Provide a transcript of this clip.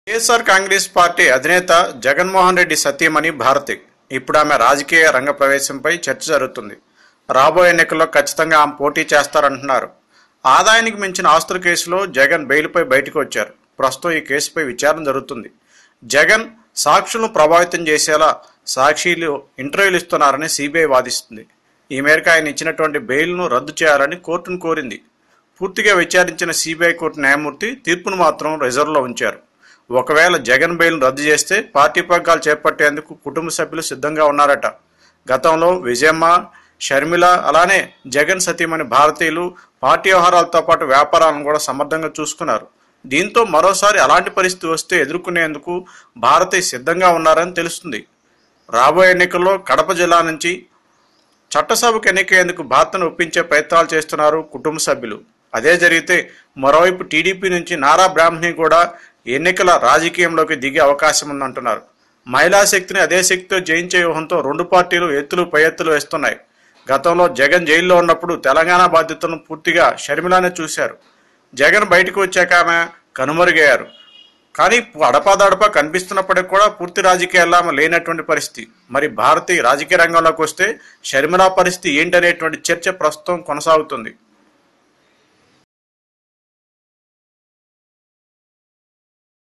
YSR Congress party అధినేత జగన్మోహన్ రెడ్డి సతీమణి భారతి ఇప్పుడు ఆమె రాజకీయ రంగ ప్రవేశంపై చర్చ జరుగుతుంది. రాబోయే ఎన్నికల్లో ఖచ్చితంగా ఆమె పోటీ చేస్తారంటున్నారు. ఆదాయానికి మించిన ఆస్తుల కేసులో జగన్ బెయిల్పై బయటకు వచ్చారు. ప్రస్తుతం ఈ కేసుపై విచారణ జరుగుతుంది. జగన్ సాక్షులను ప్రభావితం చేసేలా సాక్షిలు ఇంటర్వ్యూలు ఇస్తున్నారని సిబిఐ వాదిస్తుంది. ఈ మేరకు ఆయన ఇచ్చినటువంటి బెయిల్ను రద్దు చేయాలని కోర్టును కోరింది. పూర్తిగా విచారించిన సిబిఐ కోర్టు న్యాయమూర్తి తీర్పును మాత్రం రిజర్వ్లో ఉంచారు. ఒకవేళ జగన్ బెయిల్ను రద్దు చేస్తే పార్టీ పగ్గాలు చేపట్టేందుకు కుటుంబ సభ్యులు సిద్ధంగా ఉన్నారట. గతంలో విజయమ్మ, షర్మిల అలానే జగన్ సతీమణి భారతీయులు పార్టీ వ్యవహారాలతో పాటు వ్యాపారాలను కూడా సమర్థంగా చూసుకున్నారు. దీంతో మరోసారి అలాంటి పరిస్థితి వస్తే ఎదుర్కొనేందుకు భారతి సిద్ధంగా ఉన్నారని తెలుస్తుంది. రాబోయే ఎన్నికల్లో కడప జిల్లా నుంచి చట్టసభకు ఎన్నికయ్యేందుకు భారత్ను ఒప్పించే ప్రయత్నాలు చేస్తున్నారు కుటుంబ సభ్యులు. అదే జరిగితే మరోవైపు టీడీపీ నుంచి నారా బ్రాహ్మణి కూడా ఎన్నికల రాజకీయంలోకి దిగే అవకాశం ఉందంటున్నారు. మహిళా శక్తిని అదే శక్తితో జయించే వ్యూహంతో రెండు పార్టీలు ఎత్తులు పై ఎత్తులు వేస్తున్నాయి. గతంలో జగన్ జైల్లో ఉన్నప్పుడు తెలంగాణ బాధ్యతలను పూర్తిగా షర్మిలానే చూశారు. జగన్ బయటకు వచ్చాక ఆమె కనుమరుగయ్యారు. కానీ అడపాదడపా కనిపిస్తున్నప్పటికీ కూడా పూర్తి రాజకీయాల్లో ఆమె లేనటువంటి పరిస్థితి. మరి భారతీయ రాజకీయ రంగంలోకి వస్తే షర్మిల పరిస్థితి ఏంటనేటువంటి చర్చ ప్రస్తుతం కొనసాగుతుంది.